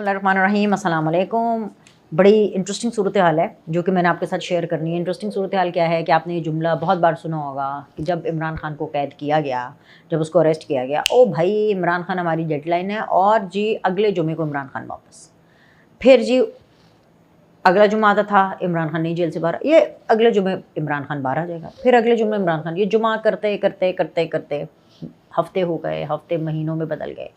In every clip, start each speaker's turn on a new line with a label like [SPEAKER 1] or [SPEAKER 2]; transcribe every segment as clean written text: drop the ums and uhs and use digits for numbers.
[SPEAKER 1] बिस्मिल्लाहिर्रहमानिर्रहीम, अस्सलाम वालेकुम। बड़ी इंटरेस्टिंग सूरत हाल है जो कि मैंने आपके साथ शेयर करनी है। इंटरेस्टिंग सूरत हाल क्या है कि आपने ये जुमला बहुत बार सुना होगा कि जब इमरान खान को कैद किया गया, जब उसको अरेस्ट किया गया, ओ भाई इमरान खान हमारी डेडलाइन है और जी अगले जुमे को इमरान खान वापस। फिर जी अगला जुमा आता था, इमरान खान नहीं जेल से बाहर, ये अगले जुमे इमरान खान बाहर आ जाएगा, फिर अगले जुमे इमरान खान, ये जुमा करते करते करते करते हफ्ते हो गए, हफ्ते महीनों में बदल गए,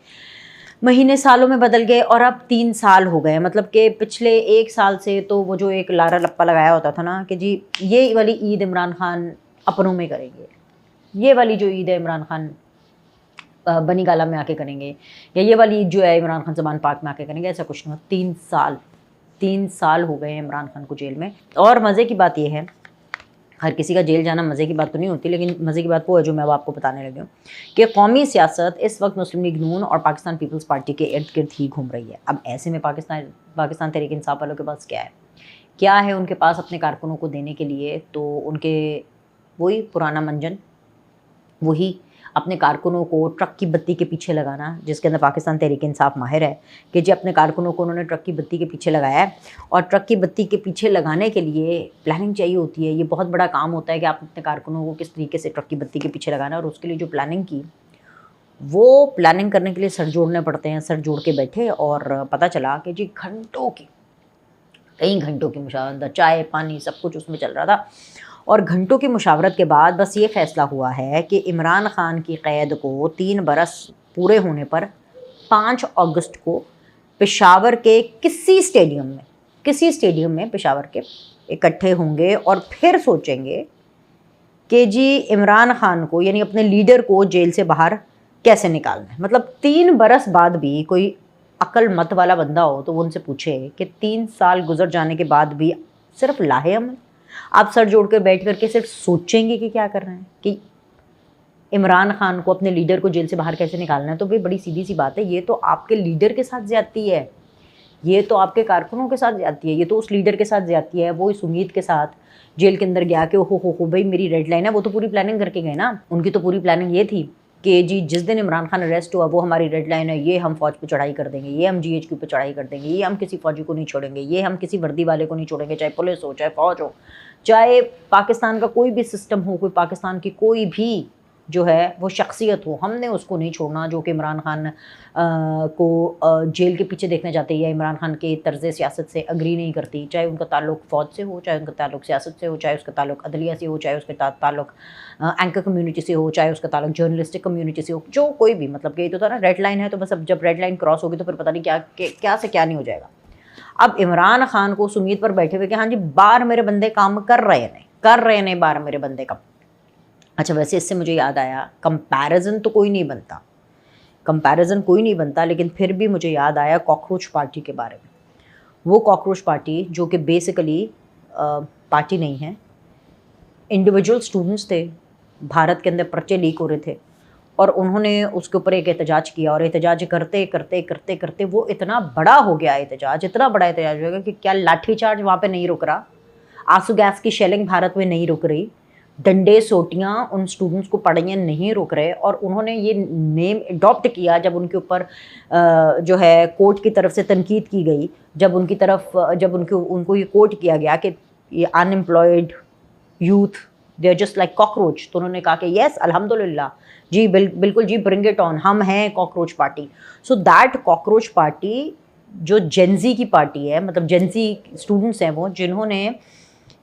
[SPEAKER 1] महीने सालों में बदल गए और अब 3 साल हो गए। मतलब कि पिछले 1 साल से तो वो जो एक लारा लप्पा लगाया होता था ना कि जी ये वाली ईद इमरान खान अपनों में करेंगे, ये वाली जो ईद है इमरान खान बनी गाला में आके करेंगे, या ये वाली ईद जो है इमरान खान ज़बान पाक में आके करेंगे, ऐसा कुछ नहीं। 3 साल हो गए इमरान खान को जेल में। और मज़े की बात यह है, हर किसी का जेल जाना मज़े की बात तो नहीं होती, लेकिन मज़े की बात वो है जो मैं अब आपको बताने लगी हूँ कि कौमी सियासत इस वक्त मुस्लिम लीग नून और पाकिस्तान पीपल्स पार्टी के इर्द गिर्द ही घूम रही है। अब ऐसे में पाकिस्तान तहरीक इंसाफ वालों के पास क्या है उनके पास अपने कारकुनों को देने के लिए, तो उनके वही पुराना मंजन, वही अपने कारकुनों को ट्रक की बत्ती के पीछे लगाना, जिसके अंदर पाकिस्तान तहरीक इंसाफ माहिर है कि जी अपने कारकुनों को उन्होंने ट्रक की बत्ती के पीछे लगाया है। और ट्रक की बत्ती के पीछे लगाने के लिए प्लानिंग चाहिए होती है। ये बहुत बड़ा काम होता है कि आप अपने कारकुनों को किस तरीके से ट्रक की बत्ती के पीछे लगाना है, और उसके लिए जो प्लानिंग की, वो प्लानिंग करने के लिए सर जोड़ने पड़ते हैं। सर जोड़ के बैठे और पता चला कि जी कई घंटों की मुशावरत, चाय पानी सब कुछ उसमें चल रहा था। और घंटों की मुशावरत के बाद बस ये फ़ैसला हुआ है कि इमरान खान की क़ैद को 3 बरस पूरे होने पर 5 अगस्त को पेशावर के किसी स्टेडियम में पेशावर के इकट्ठे होंगे और फिर सोचेंगे कि जी इमरान खान को, यानी अपने लीडर को, जेल से बाहर कैसे निकालना है। मतलब 3 बरस बाद भी कोई अक्लमंद वाला बंदा हो तो वो उनसे पूछे कि 3 साल गुजर जाने के बाद भी सिर्फ लाहेम है, आप सर जोड़ कर बैठ करके सिर्फ सोचेंगे कि क्या कर रहे हैं, कि इमरान खान को, अपने लीडर को जेल से बाहर कैसे निकालना है। तो भाई बड़ी सीधी सी बात है, ये तो आपके लीडर के साथ ज्यादती है, ये तो आपके कारकुनों के साथ ज्यादती है, ये तो उस लीडर के साथ ज्यादती है। वो इस उम्मीद के साथ जेल के अंदर गया कि हो भाई मेरी रेड लाइन है। वो तो पूरी प्लानिंग करके गए ना, उनकी तो पूरी प्लानिंग ये थी कि जी जिस दिन इमरान खान अरेस्ट हुआ वो हमारी रेड लाइन है, ये हम फौज पे चढ़ाई कर देंगे, ये हम GHQ पे चढ़ाई कर देंगे, ये हम किसी फौजी को नहीं छोड़ेंगे, ये हम किसी वर्दी वाले को नहीं छोड़ेंगे, चाहे पुलिस हो, चाहे फौज हो, चाहे पाकिस्तान का कोई भी सिस्टम हो, कोई पाकिस्तान की कोई भी जो है वो शख्सियत हो, हमने उसको नहीं छोड़ना जो कि इमरान खान को जेल के पीछे देखने जाते हैं या इमरान खान के तर्ज़ सियासत से अग्री नहीं करती, चाहे उनका ताल्लुक फ़ौज से हो, चाहे उनका ताल्लुक सियासत से हो, चाहे उसका ताल्लुक अदलिया से हो, चाहे उसका ताल्लुक एंकर कम्युनिटी से हो, चाहे उसका ताल्लुक जर्नलिस्टिक कम्युनिटी से हो, जो कोई भी, मतलब कि ये तो था ना रेड लाइन है, तो बस अब जब रेड लाइन क्रॉस होगी तो फिर पता नहीं क्या से क्या नहीं हो जाएगा। अब इमरान खान को उस उम्मीद पर बैठे हुए कि हाँ जी बाहर मेरे बंदे काम कर रहे हैं बाहर मेरे बंदे काम। अच्छा, वैसे इससे मुझे याद आया, कंपैरिजन तो कोई नहीं बनता, लेकिन फिर भी मुझे याद आया कॉकरोच पार्टी के बारे में। वो कॉकरोच पार्टी जो कि बेसिकली पार्टी नहीं है, इंडिविजुअल स्टूडेंट्स थे, भारत के अंदर पर्चे लीक हो रहे थे और उन्होंने उसके ऊपर एक एहतजाज किया, और एहतजाज करते करते करते करते वो इतना बड़ा हो गया एहतजाज, इतना बड़ा एहतजाज हो गया कि क्या लाठीचार्ज वहाँ पे नहीं रुक रहा, आंसू गैस की शेलिंग भारत में नहीं रुक रही, डंडे सोटियाँ उन स्टूडेंट्स को पढ़ाइयाँ नहीं रुक रहे। और उन्होंने ये नेम अडॉप्ट किया जब उनके ऊपर जो है कोर्ट की तरफ से तनकीद की गई, जब उनको ये कोर्ट किया गया कि ये unemployed youth they are just like cockroach, तो उन्होंने कहा कि यस अल्हम्दुलिल्लाह जी, बिल्कुल जी, ब्रिंग इट ऑन, हम हैं cockroach party. So that cockroach party जो जेंजी की पार्टी है, मतलब जेंजी स्टूडेंट्स हैं वो, जिन्होंने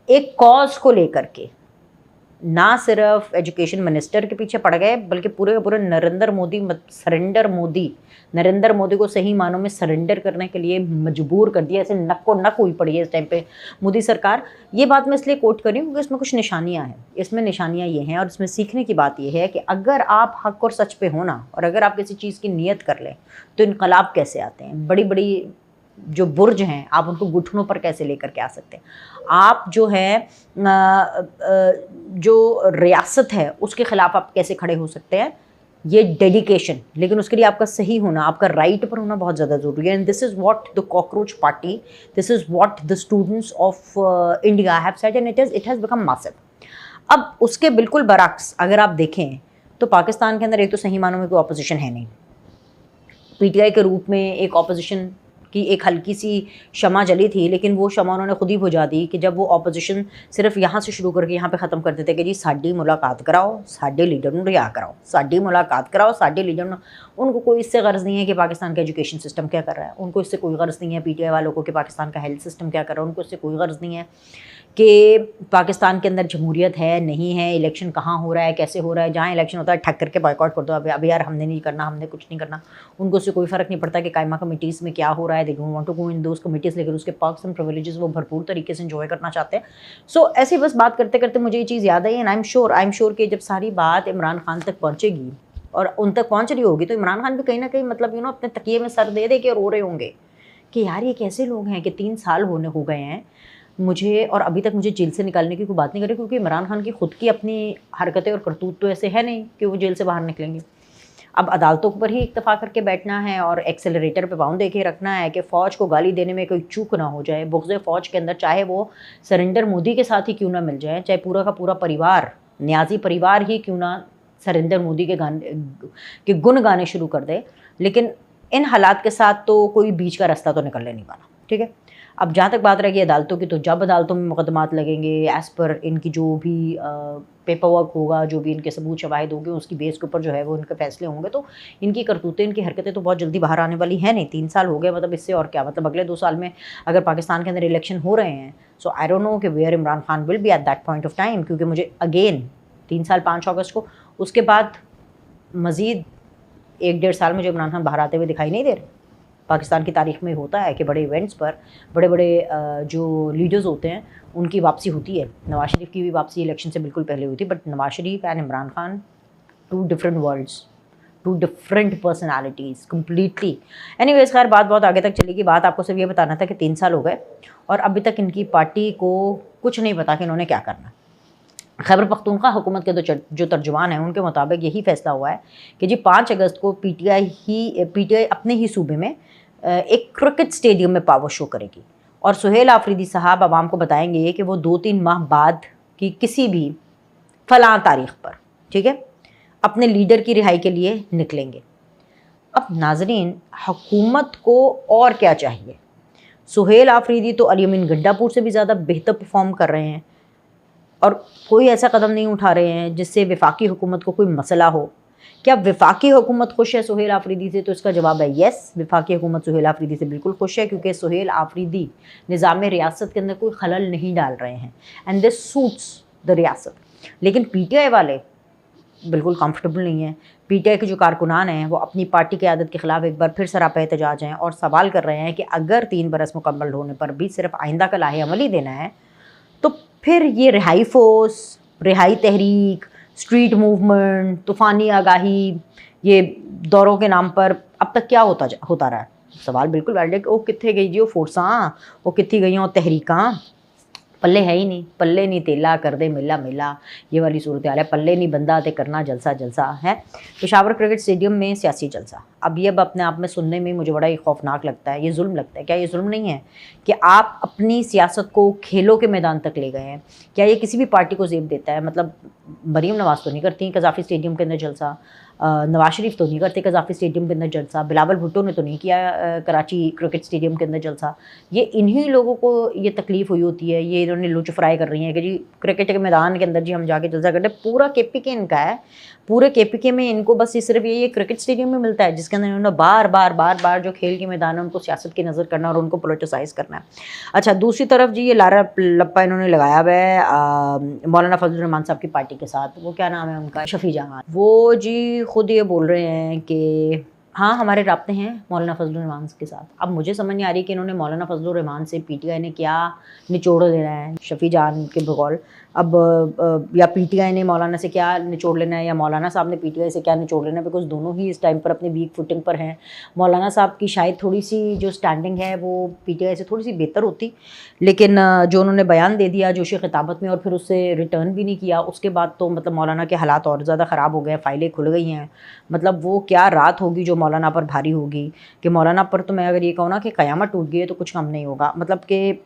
[SPEAKER 1] एक कॉज को लेकर के ना सिर्फ एजुकेशन मिनिस्टर के पीछे पड़ गए, बल्कि पूरे नरेंद्र मोदी को सही मानों में सरेंडर करने के लिए मजबूर कर दिया। ऐसे नक्को नक हुई पड़ी है इस टाइम पे मोदी सरकार। ये बात मैं इसलिए कोट कर रही हूँ क्योंकि इसमें कुछ निशानियाँ हैं। इसमें निशानियाँ ये हैं, और इसमें सीखने की बात यह है कि अगर आप हक और सच पे हो ना, और अगर आप किसी चीज़ की नीयत कर लें, तो इनकलाब कैसे आते हैं। बड़ी बड़ी जो बुर्ज हैं आप उनको घुटनों पर कैसे लेकर के आ सकते हैं। आप जो है जो रियासत है उसके ख़िलाफ़ आप कैसे खड़े हो सकते हैं, ये डेडिकेशन, लेकिन उसके लिए आपका सही होना, आपका राइट पर होना बहुत ज़्यादा ज़रूरी है। And this is what the cockroach party, this is what the students of India have said, and it has become massive. अब उसके बिल्कुल बरअक्स अगर आप देखें तो पाकिस्तान के अंदर एक तो सही मानों में कोई ऑपोजिशन है नहीं। PTI के रूप में एक ऑपोजिशन कि एक हल्की सी शमा जली थी, लेकिन वो शमा उन्होंने खुद ही बुझा दी कि जब वो ऑपोजिशन सिर्फ यहाँ से शुरू करके यहाँ पे ख़त्म कर देते कि जी साड़ी मुलाकात कराओ, साडे लीडर नूं रिहा कराओ, साड़ी मुलाकात कराओ, साडे लीडर नूं। उनको कोई इससे गर्ज़ नहीं है कि पाकिस्तान का एजुकेशन सिस्टम क्या कर रहा है, उनको इससे कोई गर्ज़ नहीं है पीटीआई वालों को कि पाकिस्तान का हेल्थ सिस्टम क्या कर रहा है, उनको इससे कोई गर्ज़ नहीं है कि पाकिस्तान के अंदर जमहूरियत है नहीं है, इलेक्शन कहाँ हो रहा है, कैसे हो रहा है। जहाँ इलेक्शन होता है ठक करके बॉयकॉट कर दो, अभी यार हमने नहीं करना, हमने कुछ नहीं करना। उनको उससे कोई फ़र्क नहीं पड़ता कि कायमा कमिटीज़ में क्या हो रहा है, they don't want to go in those committees, लेकिन उसके पर्क्स एंड प्रिविलेजेस वो भरपूर तरीके से एंजॉय करना चाहते हैं। सो ऐसे बस बात करते करते मुझे ये चीज़ याद आई, एंड आई एम श्योर कि जब सारी बात इमरान खान तक पहुँचेगी और उन तक पहुँच रही होगी तो इमरान खान भी कहीं ना कहीं मतलब अपने तकिए में सर दे के रो रहे होंगे कि यार ये कैसे लोग हैं कि 3 साल हो गए हैं मुझे और अभी तक मुझे जेल से निकालने की कोई बात नहीं करी, क्योंकि इमरान खान की खुद की अपनी हरकतें और करतूत तो ऐसे है नहीं कि वो जेल से बाहर निकलेंगे। अब अदालतों पर ही इत्तेफाक करके बैठना है और एक्सेलरेटर पे पाँव दे के रखना है कि फ़ौज को गाली देने में कोई चूक ना हो जाए। बुग़्ज़ फ़ौज के अंदर चाहे वो सरेंडर मोदी के साथ ही क्यों ना मिल जाए, चाहे पूरा का पूरा परिवार, न्याजी परिवार ही क्यों ना सरेंडर मोदी के गुण गाने शुरू कर दे, लेकिन इन हालात के साथ तो कोई बीच का रास्ता तो निकलने नहीं वाला। ठीक है, अब जहाँ तक बात रहेगी अदालतों की, तो जब अदालतों में मुकदमात लगेंगे एज़ पर इनकी जो भी पेपर वर्क होगा, जो भी इनके सबूत शवाहिद होंगे, उसकी बेस के ऊपर जो है वो इनके फैसले होंगे। तो इनकी करतूतें, इनकी हरकतें तो बहुत जल्दी बाहर आने वाली है नहीं। 3 साल हो गए, मतलब इससे और क्या, मतलब अगले 2 साल में अगर पाकिस्तान के अंदर इलेक्शन हो रहे हैं, सो आई डोंट नो कि where Imran Khan will be at that point of time, क्योंकि मुझे अगेन 3 साल 5 अगस्त को, उसके बाद मज़ीद 1-1.5 साल मुझे इमरान खान बाहर आते हुए दिखाई नहीं दे रहे। पाकिस्तान की तारीख में होता है कि बड़े इवेंट्स पर बड़े बड़े जो लीडर्स होते हैं उनकी वापसी होती है। नवाज शरीफ की भी वापसी इलेक्शन से बिल्कुल पहले हुई थी, but Nawaz Sharif and Imran Khan, 2 different worlds, 2 different personalities completely. Anyways खैर बात बहुत आगे तक चलेगी। बात आपको सिर्फ ये बताना था कि 3 साल हो गए और अभी तक इनकी पार्टी को कुछ नहीं पता कि इन्होंने क्या करना। खैबर पख्तूनख्वा हुकूमत के जो तर्जुमान हैं उनके मुताबिक यही फैसला हुआ है कि जी 5 अगस्त को पीटीआई अपने ही सूबे में एक क्रिकेट स्टेडियम में पावर शो करेगी और सुहेल आफरीदी साहब आवाम को बताएंगे कि वो 2-3 माह बाद की किसी भी फलां तारीख पर, ठीक है, अपने लीडर की रिहाई के लिए निकलेंगे। अब नाजरीन, हुकूमत को और क्या चाहिए? सुहेल आफरीदी तो अली अमीन गड्डापुर से भी ज़्यादा बेहतर परफॉर्म कर रहे हैं और कोई ऐसा कदम नहीं उठा रहे हैं जिससे वफाकी हुकूमत को कोई मसला हो। क्या वफाकी हुकूमत खुश है सुहेल आफरीदी से? तो इसका जवाब है येस, वफाकी हुकूमत सुहेल आफरीदी से बिल्कुल खुश है, क्योंकि सुहेल आफरीदी निज़ाम रियासत के अंदर कोई खलल नहीं डाल रहे हैं एंड दिस सूट्स द रियासत। लेकिन पीटीआई वाले बिल्कुल कंफर्टेबल नहीं है। पीटीआई के जो कारकुनान हैं वो अपनी पार्टी की आदत के ख़िलाफ़ एक बार फिर सरापा एहतजाज हैं और सवाल कर रहे हैं कि अगर 3 बरस मुकम्मल होने पर भी सिर्फ आइंदा का लाहे अमली देना है तो फिर ये रिहाई फोर्स, रिहाई तहरीक, स्ट्रीट मूवमेंट, तूफ़ानी आगाही, ये दौरों के नाम पर अब तक क्या होता रहा है? सवाल बिल्कुल वैलिड है कि वो कित्थे गई जी वो फोर्सां, वो कित्थे गई वो तहरीकां? पल्ले है ही नहीं, पल्ले नहीं तेला कर दे मेला मेला, ये वाली सूरत हाल है। पल्ले नहीं बंदा ते करना जलसा जलसा है। पेशावर क्रिकेट स्टेडियम में सियासी जलसा, अब ये अपने आप में सुनने में मुझे बड़ा ही खौफनाक लगता है। ये जुल्म लगता है। क्या ये जुल्म नहीं है कि आप अपनी सियासत को खेलों के मैदान तक ले गए हैं? क्या ये किसी भी पार्टी को ज़ेब देता है? मतलब मरीम नवाज़ तो नहीं करती कज़ाफ़ी स्टेडियम के अंदर जलसा, नवाज शरीफ तो नहीं करते कज़ाफ़ी स्टेडियम के अंदर जलसा, बिलावल भुट्टो ने तो नहीं किया कराची क्रिकेट स्टेडियम के अंदर जलसा। ये इन्हीं लोगों को ये तकलीफ़ हुई होती है, ये इन्होंने लुच फ्राई कर रही हैं कि जी क्रिकेट के मैदान के अंदर जी हम जाके जलसा करते। पूरा केपीके इनका है, पूरे केपीके में इनको बस सिर्फ ये क्रिकेट स्टेडियम में मिलता है जिसके अंदर इन्होंने बार बार जो खेल के मैदान है उनको सियासत की नज़र करना और उनको पोलिटिसाइज़ करना है। अच्छा, दूसरी तरफ जी ये लारा लप्पा इन्होंने लगाया हुआ है मौलाना फजल रहमान साहब की पार्टी के साथ। वो क्या नाम है उनका, शफी जहां, वो जी खुद ये बोल रहे हैं कि हाँ हमारे राब्ते हैं मौलाना फजल रहमान के साथ। अब मुझे समझ नहीं आ रही कि इन्होंने मौलाना फजल रहमान से पीटीआई ने क्या निचोड़ लेना है शफी जान के बकौल। अब या पीटीआई ने मौलाना से क्या निचोड़ लेना है या मौलाना साहब ने पीटीआई से क्या निचोड़ लेना है, बिकॉज दोनों ही इस टाइम पर अपने वीक फुटिंग पर हैं। मौलाना साहब की शायद थोड़ी सी जो स्टैंडिंग है वो पीटीआई से थोड़ी सी बेहतर होती, लेकिन जो उन्होंने बयान दे दिया जोशी खिताबत में और फिर उससे रिटर्न भी नहीं किया, उसके बाद तो मतलब मौलाना के हालात और ज़्यादा ख़राब हो गए, फाइलें खुल गई हैं। मतलब वो क्या रात होगी जो मौलाना पर भारी होगी कि मौलाना पर तो मैं अगर ये कहूँ ना कि क़यामत टूट गई है तो कुछ कम नहीं होगा। मतलब कि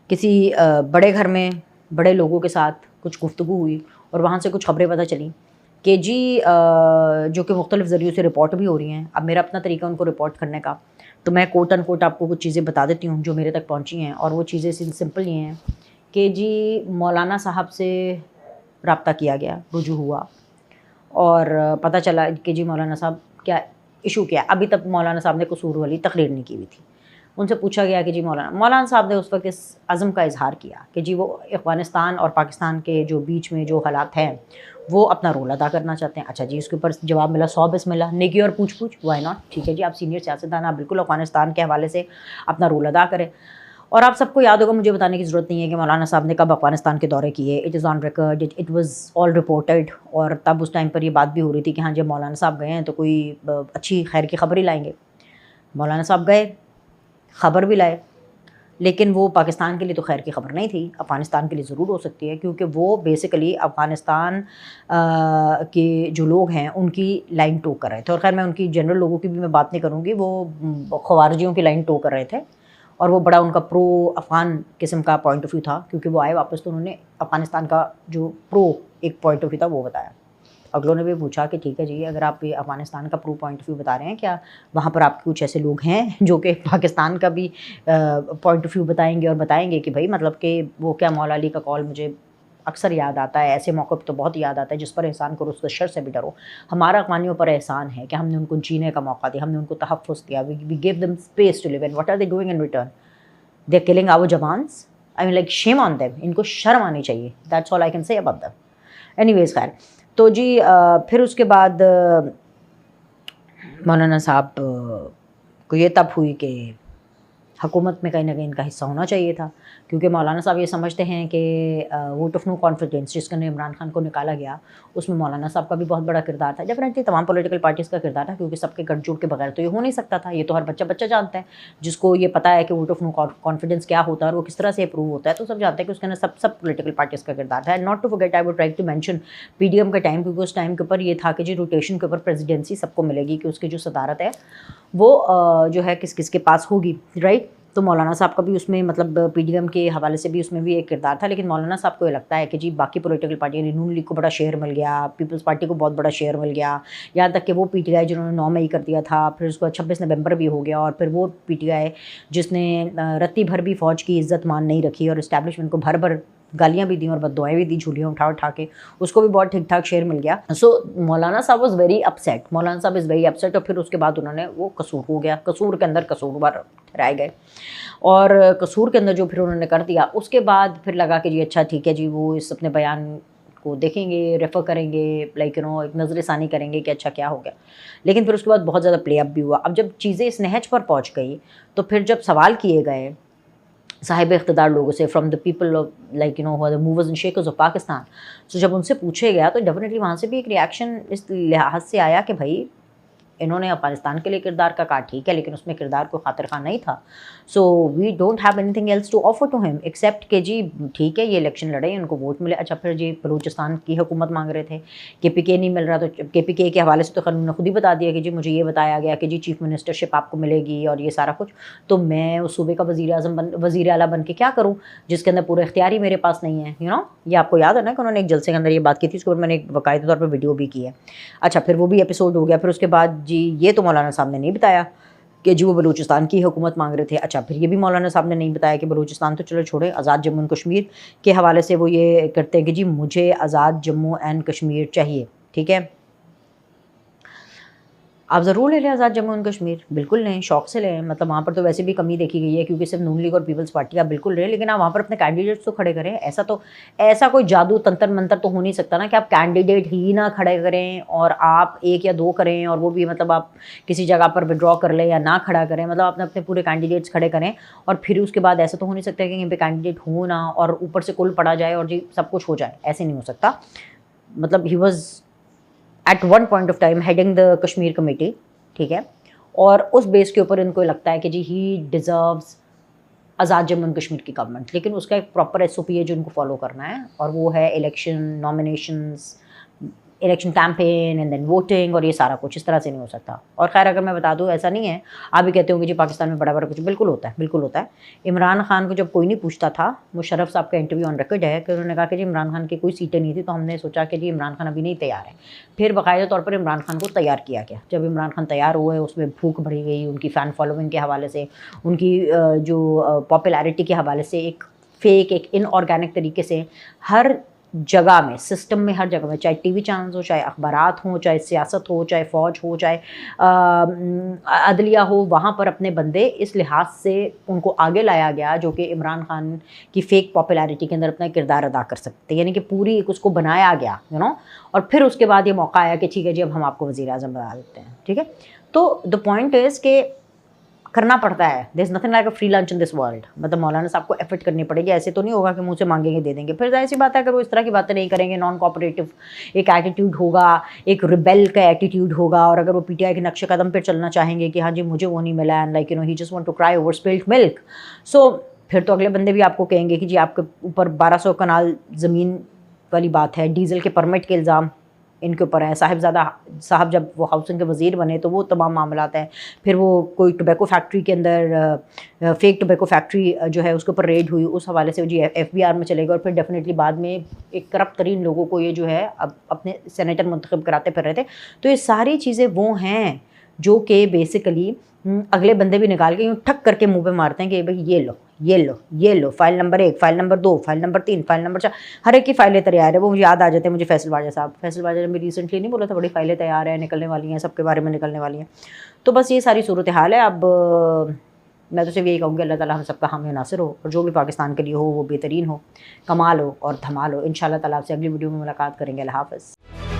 [SPEAKER 1] किसी बड़े घर में बड़े लोगों के साथ कुछ गुफ्तगू हुई और वहाँ से कुछ खबरें पता चली कि जी जो कि मुख्तलिफ़ ज़रियों से रिपोर्ट भी हो रही हैं। अब मेरा अपना तरीका उनको रिपोर्ट करने का, तो मैं कोट अनकोट आपको कुछ चीज़ें बता देती हूँ जो मेरे तक पहुँची हैं, और वो चीज़ें सिंपल ये हैं कि जी मौलाना साहब से रब्ता किया गया, रुजू हुआ, और पता चला कि जी मौलाना साहब क्या इशू क्या है। अभी तक मौलाना साहब ने कसूर वाली तकरीर नहीं की हुई थी। उनसे पूछा गया कि जी मौलाना साहब ने उस वक़्त इस अज़्म का इज़हार किया कि जी वो अफ़गानिस्तान और पाकिस्तान के जो बीच में जो हालात हैं, वो अपना रोल अदा करना चाहते हैं। अच्छा जी, इसके ऊपर जवाब मिला 100 बिस्मिल्लाह, नेकी और पूछ-पूछ, व्हाई नॉट? ठीक है जी, आप सीनियर सियासतदान, आप बिल्कुल अफ़गानिस्तान के हवाले से अपना रोल अदा करें। और आप सबको याद होगा, मुझे बताने की ज़रूरत नहीं है कि मौलाना साहब ने कब अफ़गानिस्तान के दौरे किए। It is on record, it was all reported, और तब उस टाइम पर ये बात भी हो रही थी कि हाँ, जब मौलाना साहब गए हैं तो कोई अच्छी खैर की खबर ही लाएँगे। मौलाना साहब गए, ख़बर भी लाए, लेकिन वो पाकिस्तान के लिए तो खैर की खबर नहीं थी, अफ़गानिस्तान के लिए ज़रूर हो सकती है, क्योंकि वो बेसिकली अफ़गानिस्तान के जो लोग हैं उनकी लाइन टो कर रहे थे। और ख़ैर मैं उनकी जनरल लोगों की भी मैं बात नहीं करूँगी, वो ख़वारिजियों की लाइन टो कर रहे थे, और वो बड़ा उनका प्रो अफ़गान किस्म का पॉइंट ऑफ व्यू था, क्योंकि वो आए वापस तो उन्होंने अफ़गानिस्तान का जो प्रो एक पॉइंट ऑफ व्यू था वो बताया। अगलों ने भी पूछा कि ठीक है जी, अगर आप ये अफ़गानिस्तान का प्रो पॉइंट ऑफ व्यू बता रहे हैं, क्या वहाँ पर आपके कुछ ऐसे लोग हैं जो कि पाकिस्तान का भी पॉइंट ऑफ व्यू बताएंगे, और बताएंगे कि भाई मतलब कि वो क्या, मौला अली का कॉल मुझे अक्सर याद आता है, ऐसे मौक़े पर तो बहुत याद आता है, जिस पर एहसान करो उसके शर से भी डरो। हमारा अफ़गानियों पर एहसान है कि हमने उनको जीने का मौका दिया, हमने उनको तहफ़्फ़ुज़ दिया, we give them space to live, and what are they doing in return? They are killing our jawans. I mean like shame on them, इनको शर्म आनी चाहिए। That's all I can say about them. Anyways खैर, तो जी फिर उसके बाद मौलाना साहब को ये तब हुई कि हुकूमत में कहीं न कहीं इनका हिस्सा होना चाहिए था, क्योंकि मौलाना साहब ये समझते हैं कि वोट ऑफ नो कॉन्फिडेंस जिसके अंदर इमरान खान को निकाला गया, उसमें मौलाना साहब का भी बहुत बड़ा किरदार था। डेफिनेटली तमाम पॉलिटिकल पार्टीज़ का किरदार था, क्योंकि सबके गठजोड़ के बगैर तो ये हो नहीं सकता था। ये तो हर बच्चा जानता है, जिसको ये पता है कि वोट ऑफ नो कॉन्फिडेंस क्या होता है और वो किस तरह से अप्रूव होता है, तो सब जानते हैं कि उसके अंदर सब पॉलिटिकल पार्टीज़ का किरदार था। And not to forget, I would like to mention PDM के टाइम, क्योंकि उस टाइम के ऊपर ये था कि जी रोटेशन के ऊपर प्रेसिडेंसी सबको मिलेगी, कि उसकी जो सदारत है वो जो है किस किस के पास होगी, राइट? तो मौलाना साहब का भी उसमें मतलब पीडीएम के हवाले से भी उसमें भी एक किरदार था, लेकिन मौलाना साहब को ये लगता है कि जी बाकी पॉलिटिकल पार्टी, नून लीग को बड़ा शेयर मिल गया, पीपल्स पार्टी को बहुत बड़ा शेयर मिल गया, यहाँ तक कि वो पीटीआई जिन्होंने 9 मई कर दिया था, फिर उसके बाद 26 नवंबर भी हो गया, और फिर वो पीटीआई जिसने रत्ती भर भी फ़ौज की इज़्ज़त मान नहीं रखी और इस्टेब्लिशमेंट को भर भर गालियाँ भी दी और बददुआएँ भी दी, झूलियाँ उठा उठा के, उसको भी बहुत ठीक ठाक शेयर मिल गया। सो मौलाना साहब वाज़ वेरी अपसेट, मौलाना साहब इज़ वेरी अपसेट, और फिर उसके बाद उन्होंने वो कसूर हो गया, कसूर के अंदर कसूरवार ठहराए गए, और कसूर के अंदर जो फिर उन्होंने कर दिया, उसके बाद फिर लगा कि जी अच्छा ठीक है जी, वो इस अपने बयान को देखेंगे, रेफ़र करेंगे, लाइक यू नो एक नज़र-ए-सानी करेंगे कि अच्छा क्या हो गया। लेकिन फिर उसके बाद बहुत ज़्यादा प्ले अप भी हुआ। अब जब चीज़ें इस नहज पर पहुँच गई, तो फिर जब सवाल किए गए साहिब इक़्तिदार लोगों से, from the people of like you know who are the movers and shakers of Pakistan, तो जब उनसे पूछे गया तो डेफिनेटली वहाँ से भी एक रिएक्शन इस लिहाज से आया कि भाई इन्होंने अफ़गानिस्तान के लिए किरदार का कहा, ठीक है, लेकिन उसमें किरदार कोई खातिर ख़ां नहीं था। So we don't have anything else to offer to him except कि जी ठीक है, ये इलेक्शन लड़े, उनको वोट मिले। अच्छा, फिर जी बलूचिस्तान की हुकूमत मांग रहे थे, केपीके नहीं मिल रहा, तो केपीके के हवाले से तो खैर उन्होंने खुद ही बता दिया कि जी मुझे ये बताया गया कि जी चीफ मिनिस्टरशिप आपको मिलेगी और ये सारा कुछ, तो मैं उस सूबे का वज़ीर आला बन के क्या करूँ, जिसके अंदर पूरा इख्तियार ही मेरे पास नहीं है, यू नो। ये आपको याद है ना कि उन्होंने एक जलसे के अंदर ये बात की थी, उसके ऊपर मैंने एक बाकायदा तौर पर वीडियो भी की है। अच्छा, फिर वो भी एपिसोड हो गया। फिर उसके बाद जी ये तो मौलाना साहब ने नहीं बताया कि जी वो बलूचिस्तान की हुकूमत मांग रहे थे। अच्छा, फिर ये भी मौलाना साहब ने नहीं बताया कि बलूचिस्तान तो चलो छोड़ें, आज़ाद जम्मू एंड कश्मीर के हवाले से वो ये करते हैं कि जी मुझे आज़ाद जम्मू एंड कश्मीर चाहिए, ठीक है। आप ज़रूर ले लें आज़ाद जम्मू एंड कश्मीर, बिल्कुल लें, शौक़ से लें, मतलब वहाँ पर तो वैसे भी कमी देखी गई है, क्योंकि सिर्फ नून लीग और पीपल्स पार्टी, आप बिल्कुल लें, लेकिन आप वहाँ पर अपने कैंडिडेट्स तो खड़े करें। ऐसा कोई जादू तंत्र मंत्र तो हो नहीं सकता ना कि आप कैंडिडेट ही ना खड़े करें और आप 1 या 2 करें, और वो भी मतलब आप किसी जगह पर विड्रॉ कर लें या ना खड़ा करें, मतलब आपने अपने पूरे कैंडिडेट्स खड़े करें, और फिर उसके बाद ऐसा तो हो नहीं सकता कि कहीं पे कैंडिडेट हो ना और ऊपर से कुल पड़ा जाए और जी सब कुछ हो जाए, ऐसे नहीं हो सकता। मतलब he was at one point of time heading the Kashmir committee, ठीक है, और उस बेस के ऊपर इनको लगता है कि जी ही डिज़र्व्स आज़ाद जम्मू एंड कश्मीर की गवर्नमेंट, लेकिन उसका एक प्रॉपर एसओपी है जो इनको फॉलो करना है, और वो है election, nominations, election campaign and then voting और ये सारा कुछ इस तरह से नहीं हो सकता। और खैर अगर मैं बता दूँ ऐसा नहीं है, आप भी कहते होंगे जी पाकिस्तान में बड़ा बड़ा कुछ, बिल्कुल होता है, बिल्कुल होता है। इमरान खान को जब कोई नहीं पूछता था, मुशर्रफ साहब का इंटरव्यू ऑन रिकॉर्ड है कि उन्होंने कहा कि जी इमरान खान की कोई सीटें नहीं थी, तो हमने सोचा कि जी इमरान खान अभी नहीं तैयार है। फिर बाकायदा तौर पर इमरान खान को तैयार किया गया। जब इमरान खान तैयार हुए उसमें भूख बढ़ी गई, उनकी फ़ैन फॉलोइंग के हवाले से, उनकी जो पॉपुलैरिटी के हवाले से एक फेक, एक इनऑर्गेनिक तरीके से हर जगह में, सिस्टम में, हर जगह में, चाहे टीवी चैनल्स हो, चाहे अखबारात हों, चाहे सियासत हो, चाहे फ़ौज हो, चाहे अदलिया हो, वहाँ पर अपने बंदे इस लिहाज से उनको आगे लाया गया जो कि इमरान खान की फ़ेक पॉपुलैरिटी के अंदर अपना किरदार अदा कर सकते, यानी कि पूरी एक उसको बनाया गया और फिर उसके बाद ये मौका आया कि ठीक है जी अब हम आपको वज़ीर-ए-आज़म बना देते हैं, ठीक है। तो द पॉइंट इज़ कि करना पड़ता है, there is nothing like a free lunch in this world. मतलब मौलाना साहब को एफर्ट करनी पड़ेगी, ऐसे तो नहीं होगा कि मुँह से मांगेंगे दे देंगे। फिर ज़ाहिर-सी बात है अगर वो इस तरह की बातें नहीं करेंगे, नॉन कोऑपरेटिव एक एटीट्यूड होगा, एक रिबेल का एटीट्यूड होगा, और अगर वो पीटीआई के नक्शे कदम पे चलना चाहेंगे कि हाँ जी मुझे वो नहीं मिला and like he just want to cry over spilled milk, so फिर तो अगले बंदे भी आपको कहेंगे कि जी आपके ऊपर 1200 कनाल ज़मीन वाली बात है, डीज़ल के परमिट के इल्ज़ाम इनके ऊपर है। साहिबजादा साहब जब वो हाउसिंग के वज़ीर बने तो वो तमाम मामलात हैं। फिर वो कोई टोबैको फैक्ट्री के अंदर फेक टोबैको फैक्ट्री जो है उसके ऊपर रेड हुई, उस हवाले से जी एफबीआर में चले गए, और फिर डेफिनेटली बाद में एक करप्ट तरीन लोगों को ये जो है अब अपने सेनेटर मुंतखब कराते फिर रहे थे। तो ये सारी चीज़ें वो हैं जो कि बेसिकली अगले बंदे भी निकाल के यूँ ठक करके मुँह पे मारते हैं कि भाई ये लो, ये लो, ये लो, file number 1, file number 2, file number 3, file number 4, हर एक की फ़ाइलें तैयार है। वो मुझे याद आ जाते हैं, मुझे फैसल वाजा साहब, फैसल वाजा ने भी रिसेंटली नहीं बोला था बड़ी फ़ाइलें तैयार हैं, निकलने वाली हैं, सबके बारे में निकलने वाली हैं। तो बस ये सारी सूरत हाल है। अब मैं तो सिर्फ यही कहूँगी अल्लाह ताला हम सबका हामी नासिर हो, और जो भी पाकिस्तान के लिए हो वो बेहतरीन हो, कमाल हो और धमाल हो। इंशाअल्लाह ताला आपसे अगली वीडियो में मुलाकात करेंगे। अल्लाह हाफ़िज़।